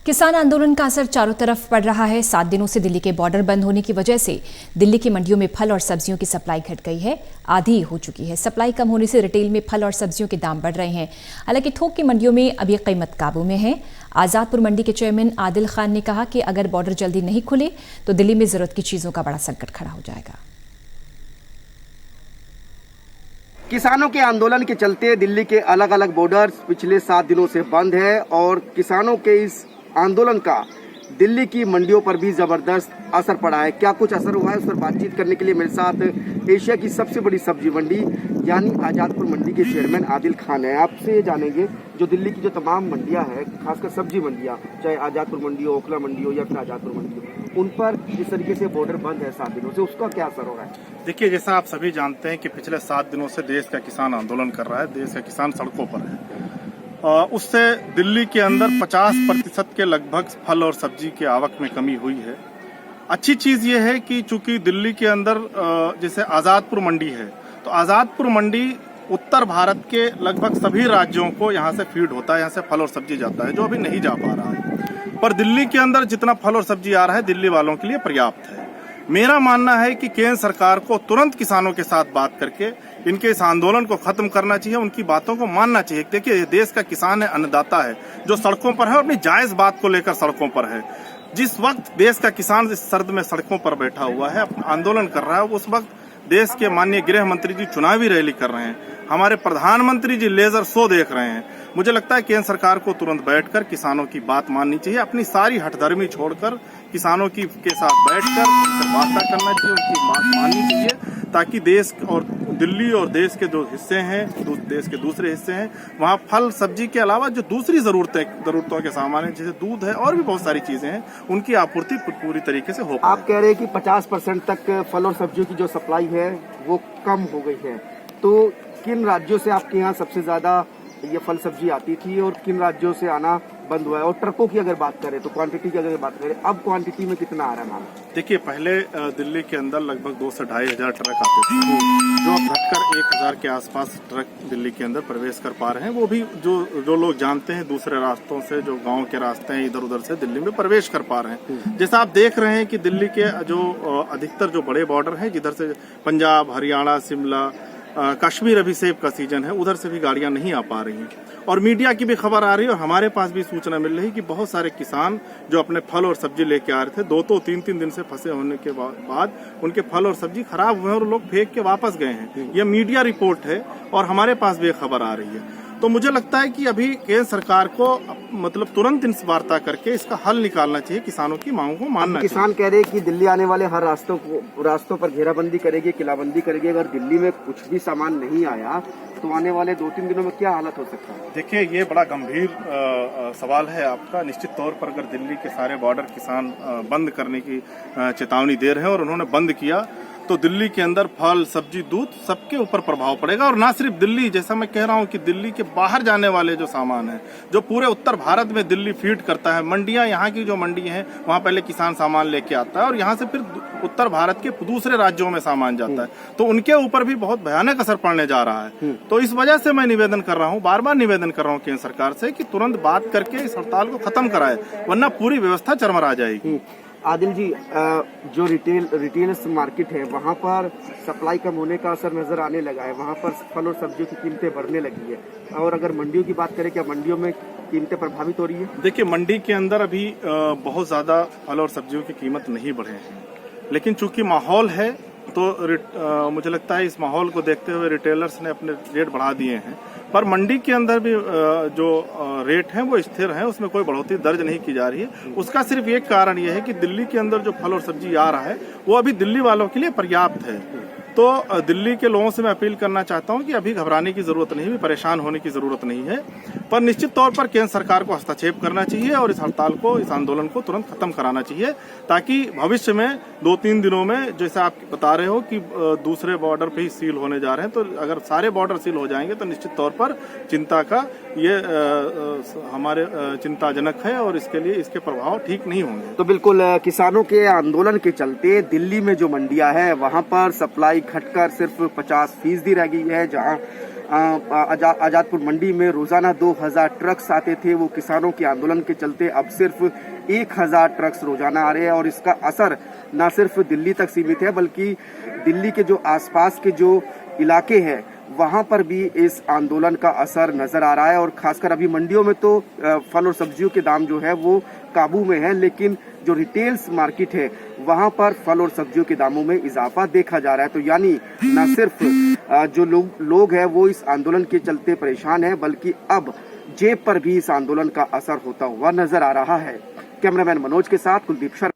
किसान आंदोलन का असर चारों तरफ पड़ रहा है। 7 दिनों से दिल्ली के बॉर्डर बंद होने की वजह से दिल्ली की मंडियों में फल और सब्जियों की सप्लाई घट गई है, आधी हो चुकी है। सप्लाई कम होने से रिटेल में फल और सब्जियों के दाम बढ़ रहे हैं। हालांकि थोक की मंडियों में अभी कीमत काबू में है। आजादपुर मंडी के चेयरमैन आदिल खान ने कहा कि अगर बॉर्डर जल्दी नहीं खुले तो दिल्ली में जरूरत की चीजों का बड़ा संकट खड़ा हो जाएगा। किसानों के आंदोलन के चलते दिल्ली के अलग अलग बॉर्डर्स पिछले 7 दिनों से बंद है और किसानों के इस आंदोलन का दिल्ली की मंडियों पर भी जबरदस्त असर पड़ा है। क्या कुछ असर हुआ है, उस पर बातचीत करने के लिए मेरे साथ एशिया की सबसे बड़ी सब्जी मंडी यानी आजादपुर मंडी के चेयरमैन आदिल खान है। आपसे ये जानेंगे, जो दिल्ली की जो तमाम मंडियां हैं, खासकर सब्जी मंडियां, चाहे आजादपुर मंडी हो, ओखला मंडी हो या फिर आजादपुर मंडी हो, उन पर जिस तरीके से बॉर्डर बंद है 7 दिनों से, उसका क्या असर हो रहा है? देखिए, जैसा आप सभी जानते हैं कि पिछले 7 दिनों से देश का किसान आंदोलन कर रहा है, देश का किसान सड़कों पर है। उससे दिल्ली के अंदर 50% के लगभग फल और सब्जी की आवक में कमी हुई है। अच्छी चीज ये है कि चूंकि दिल्ली के अंदर जैसे आजादपुर मंडी है, तो आजादपुर मंडी उत्तर भारत के लगभग सभी राज्यों को यहाँ से फीड होता है, यहाँ से फल और सब्जी जाता है, जो अभी नहीं जा पा रहा है। पर दिल्ली के अंदर जितना फल और सब्जी आ रहा है, दिल्ली वालों के लिए पर्याप्त है। मेरा मानना है कि केंद्र सरकार को तुरंत किसानों के साथ बात करके इनके इस आंदोलन को खत्म करना चाहिए, उनकी बातों को मानना चाहिए। देखिए, देश का किसान है, अन्नदाता है, जो सड़कों पर है और अपनी जायज बात को लेकर सड़कों पर है। जिस वक्त देश का किसान इस सर्द में सड़कों पर बैठा हुआ है, आंदोलन कर रहा है, उस वक्त देश के माननीय गृह मंत्री जी चुनावी रैली कर रहे हैं, हमारे प्रधानमंत्री जी लेजर शो देख रहे हैं। मुझे लगता है केंद्र सरकार को तुरंत बैठकर किसानों की बात माननी चाहिए, अपनी सारी हठधर्मी छोड़कर किसानों के साथ बैठकर वार्ता करना चाहिए, उनकी बात माननी चाहिए, ताकि देश और दिल्ली और देश के जो हिस्से हैं, देश के दूसरे हिस्से हैं, वहाँ फल सब्जी के अलावा जो दूसरी जरूरतों के सामान है, जैसे दूध है और भी बहुत सारी चीजें हैं, उनकी आपूर्ति पूरी तरीके से हो। आप कह रहे हैं कि 50% तक फल और सब्जियों की जो सप्लाई है वो कम हो गई है, तो किन राज्यों से आपके यहाँ सबसे ज्यादा ये फल सब्जी आती थी और किन राज्यों से आना बंद हुआ है? और ट्रकों की अगर बात करें तो क्वांटिटी की अगर बात करें, अब क्वांटिटी में कितना आ रहा है माल? देखिए, पहले दिल्ली के अंदर लगभग 2 से 2.5 हजार ट्रक आते थे, जो अब घटकर 1,000 के आसपास ट्रक दिल्ली के अंदर प्रवेश कर पा रहे हैं। वो भी जो लोग जानते हैं दूसरे रास्तों से, जो गांव के रास्ते हैं, इधर उधर से दिल्ली में प्रवेश कर पा रहे हैं। जैसा आप देख रहे हैं कि दिल्ली के जो अधिकतर जो बड़े बॉर्डर है, जिधर से पंजाब, हरियाणा, शिमला, कश्मीर अभी सेब का सीजन है, उधर से भी गाड़ियां नहीं आ पा रही हैं। और मीडिया की भी खबर आ रही है और हमारे पास भी सूचना मिल रही है कि बहुत सारे किसान जो अपने फल और सब्जी लेके आ रहे थे, 2-3 दिन से फंसे होने के बाद उनके फल और सब्जी खराब हुए और लोग फेंक के वापस गए हैं। यह मीडिया रिपोर्ट है और हमारे पास भी खबर आ रही है। तो मुझे लगता है कि अभी केंद्र सरकार को मतलब तुरंत इस वार्ता करके इसका हल निकालना चाहिए, किसानों की मांगों को मानना चाहिए। किसान कह रहे हैं कि दिल्ली आने वाले हर रास्तों पर घेराबंदी करेगी, किलाबंदी करेगी। अगर दिल्ली में कुछ भी सामान नहीं आया तो आने वाले 2-3 दिनों में क्या हालत हो सकता है? देखिए, ये बड़ा गंभीर सवाल है आपका। निश्चित तौर पर अगर दिल्ली के सारे बॉर्डर किसान बंद करने की चेतावनी दे रहे हैं और उन्होंने बंद किया, तो दिल्ली के अंदर फल, सब्जी, दूध सबके ऊपर प्रभाव पड़ेगा। और ना सिर्फ दिल्ली, जैसा मैं कह रहा हूं कि दिल्ली के बाहर जाने वाले जो सामान है, जो पूरे उत्तर भारत में दिल्ली फीड करता है, मंडियां, यहाँ की जो मंडी है, वहां पहले किसान सामान लेके आता है और यहाँ से फिर उत्तर भारत के दूसरे राज्यों में सामान जाता है, तो उनके ऊपर भी बहुत भयानक असर पड़ने जा रहा है। तो इस वजह से मैं निवेदन कर रहा हूँ, बार बार निवेदन कर रहा हूँ केंद्र सरकार से कि तुरंत बात करके इस हड़ताल को खत्म कराए, वरना पूरी व्यवस्था चरमरा जाएगी। आदिल जी, जो रिटेल मार्केट है, वहाँ पर सप्लाई कम होने का असर नजर आने लगा है, वहाँ पर फल और सब्जियों की कीमतें बढ़ने लगी है। और अगर मंडियों की बात करें, क्या मंडियों में कीमतें प्रभावित हो रही है? देखिए, मंडी के अंदर अभी बहुत ज्यादा फल और सब्जियों की कीमत नहीं बढ़े हैं, लेकिन चूंकि माहौल है तो मुझे लगता है इस माहौल को देखते हुए रिटेलर्स ने अपने रेट बढ़ा दिए हैं। पर मंडी के अंदर भी जो रेट हैं वो स्थिर हैं, उसमें कोई बढ़ोतरी दर्ज नहीं की जा रही है। उसका सिर्फ एक कारण यह है कि दिल्ली के अंदर जो फल और सब्जी आ रहा है वो अभी दिल्ली वालों के लिए पर्याप्त है। तो दिल्ली के लोगों से मैं अपील करना चाहता हूं कि अभी घबराने की जरूरत नहीं है, परेशान होने की जरूरत नहीं है, पर निश्चित तौर पर केंद्र सरकार को हस्तक्षेप करना चाहिए और इस हड़ताल को, इस आंदोलन को तुरंत खत्म कराना चाहिए, ताकि भविष्य में 2-3 दिनों में, जैसे आप बता रहे हो कि दूसरे बॉर्डर पे ही सील होने जा रहे हैं, तो अगर सारे बॉर्डर सील हो जाएंगे तो निश्चित तौर पर चिंता का ये हमारे चिंताजनक है और इसके लिए इसके प्रभाव ठीक नहीं होंगे। तो बिल्कुल, किसानों के आंदोलन के चलते दिल्ली में जो मंडियां है वहां पर सप्लाई घटकर सिर्फ 50% रह गई है, जहां आजादपुर मंडी में रोजाना 2000 ट्रक्स आते थे, वो किसानों के आंदोलन के चलते अब सिर्फ 1000 ट्रक्स रोजाना आ रहे हैं। और इसका असर न सिर्फ दिल्ली तक सीमित है बल्कि दिल्ली के जो आसपास के जो इलाके हैं वहां पर भी इस आंदोलन का असर नजर आ रहा है। और खासकर अभी मंडियों में तो फल और सब्जियों के दाम जो है वो काबू में है, लेकिन जो रिटेल्स मार्केट है वहां पर फल और सब्जियों के दामों में इजाफा देखा जा रहा है। तो यानी न सिर्फ जो लोग हैं वो इस आंदोलन के चलते परेशान हैं, बल्कि अब जेब पर भी इस आंदोलन का असर होता हुआ नजर आ रहा है। कैमरामैन मनोज के साथ कुलदीप शर्मा।